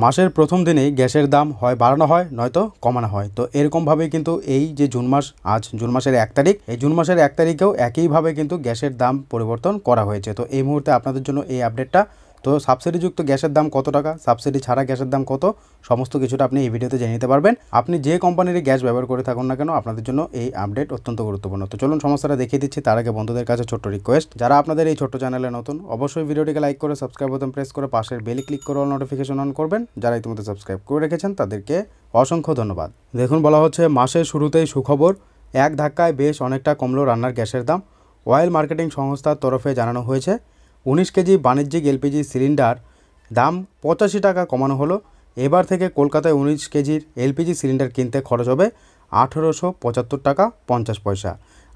মাসের প্রথম দিনেই গ্যাসের দাম হয় বাড়ানো হয় নয়তো কমানো হয়। তো এরকমভাবেই কিন্তু এই যে জুন মাস, আজ জুন মাসের 1 তারিখ, এই জুন মাসের 1 তারিখেও একইভাবে কিন্তু গ্যাসের দাম পরিবর্তন করা হয়েছে। তো এই মুহূর্তে আপনাদের জন্য এই আপডেটটা। তো সাবসিডিযুক্ত গ্যাসের দাম কত টাকা, সাবসিডি ছাড়া গ্যাসের দাম কত, সমস্ত কিছুটা আপনি এই ভিডিওতে জেনে নিতে পারবেন। আপনি যে কোম্পানির গ্যাস ব্যবহার করে থাকুন না কেন, আপনাদের জন্য এই আপডেট অত্যন্ত গুরুত্বপূর্ণ। তো চলুন সমস্যাটা দেখিয়ে দিচ্ছি। তার আগে বন্ধুদের কাছে ছোট্ট রিকোয়েস্ট, যারা আপনাদের এই ছোট্ট চ্যানেলে নতুন, অবশ্যই ভিডিওটিকে লাইক করে সাবস্ক্রাইব বাটন প্রেস করে পাশের বেল ক্লিক করে অল নোটিফিকেশন অন করবেন। যারা ইতিমধ্যে সাবস্ক্রাইব করে রেখেছেন তাদেরকে অসংখ্য ধন্যবাদ। দেখুন, বলা হচ্ছে মাসের শুরুতেই সুখবর, এক ধাক্কায় বেশ অনেকটা কমলো রান্নার গ্যাসের দাম। অয়েল মার্কেটিং সংস্থার তরফে জানানো হয়েছে 19 কেজি বাণিজ্যিক এলপিজি সিলিন্ডার দাম 85 টাকা কমানো হলো। এবার থেকে কলকাতায় 19 কেজির এলপিজি সিলিন্ডার কিনতে খরচ হবে 1875 টাকা 50 পয়সা।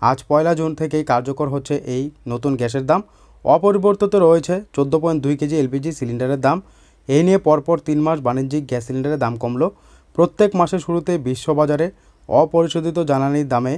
আজ 1 জুন থেকেই কার্যকর হচ্ছে এই নতুন গ্যাসের দাম। অপরিবর্তিত রয়েছে 14.2 কেজি এলপিজি সিলিন্ডারের দাম। এই নিয়ে পরপর 3 মাস বাণিজ্যিক গ্যাস সিলিন্ডারের দাম কমলো। প্রত্যেক মাসের শুরুতে বিশ্ববাজারে অপরিশোধিত জ্বালানির দামে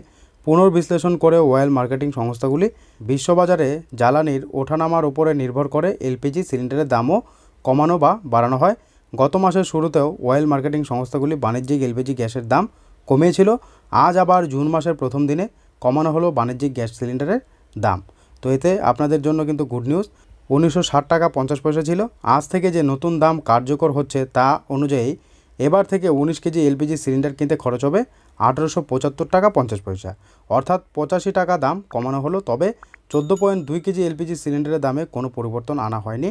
পুনর্বিশ্লেষণ করে অয়েল মার্কেটিং সংস্থাগুলি বিশ্ববাজারে জ্বালানির ওঠানামার উপরে নির্ভর করে এলপিজি সিলিন্ডারের দামও কমানো বা বাড়ানো হয়। গত মাসের শুরুতেও অয়েল মার্কেটিং সংস্থাগুলি বাণিজ্যিক এলপিজি গ্যাসের দাম কমিয়েছিল। আজ আবার জুন মাসের প্রথম দিনে কমানো হলো বাণিজ্যিক গ্যাস সিলিন্ডারের দাম। তো এতে আপনাদের জন্য কিন্তু গুড নিউজ। 1960 টাকা 50 পয়সা ছিল। আজ থেকে যে নতুন দাম কার্যকর হচ্ছে তা অনুযায়ী এবার থেকে 19 কেজি এলপিজি সিলিন্ডার কিনতে খরচ হবে 1875 টাকা 50 পয়সা, অর্থাৎ 85 টাকা দাম কমানো হলো। তবে 14.2 কেজি এলপিজি সিলিন্ডারের দামে কোনো পরিবর্তন আনা হয়নি।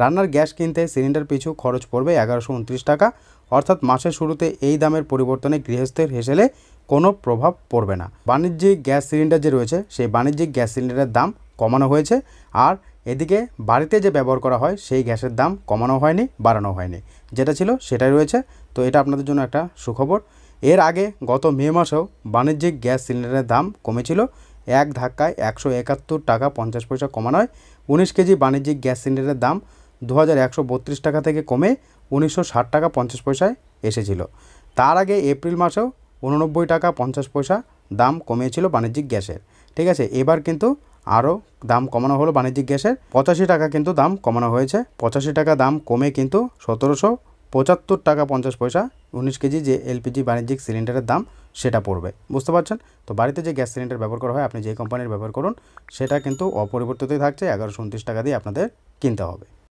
রান্নার গ্যাস কিনতে সিলিন্ডার পিছু খরচ পড়বে 1129 টাকা, অর্থাৎ মাসের শুরুতে এই দামের পরিবর্তনে গৃহস্থের হেসেলে কোনো প্রভাব পড়বে না। বাণিজ্যিক গ্যাস সিলিন্ডার যে রয়েছে সেই বাণিজ্যিক গ্যাস সিলিন্ডারের দাম কমানো হয়েছে, আর এদিকে বাড়িতে যে ব্যবহার করা হয় সেই গ্যাসের দাম কমানো হয়নি, বাড়ানো হয়নি, যেটা ছিল সেটাই রয়েছে। তো এটা আপনাদের জন্য একটা সুখবর। এর আগে গত মে মাসেও বাণিজ্যিক গ্যাস সিলিন্ডারের দাম কমেছিল। এক ধাক্কায় 171 টাকা 50 পয়সা কমানো হয়। 19 কেজি বাণিজ্যিক গ্যাস সিলিন্ডারের দাম 2132 টাকা থেকে কমে 1960 টাকা 50 পয়সায় এসেছিল। তার আগে এপ্রিল মাসেও 89 টাকা 50 পয়সা দাম কমিয়েছিল বাণিজ্যিক গ্যাসের। ঠিক আছে, এবার কিন্তু আরও দাম কমানো হলো বাণিজ্যিক গ্যাসের। 85 টাকা কিন্তু দাম কমানো হয়েছে। 85 টাকা দাম কমে কিন্তু 1775 টাকা 50 পয়সা 19 কেজি যে এলপিজি বাণিজ্যিক সিলিন্ডারের দাম সেটা পড়বে। বুঝতে পারছেন? তো বাড়িতে যে গ্যাস সিলিন্ডার ব্যবহার করা হয়, আপনি যে কোম্পানির ব্যবহার করুন, সেটা কিন্তু অপরিবর্তিতই থাকছে। 1129 টাকা দিয়ে আপনাদের কিনতে হবে।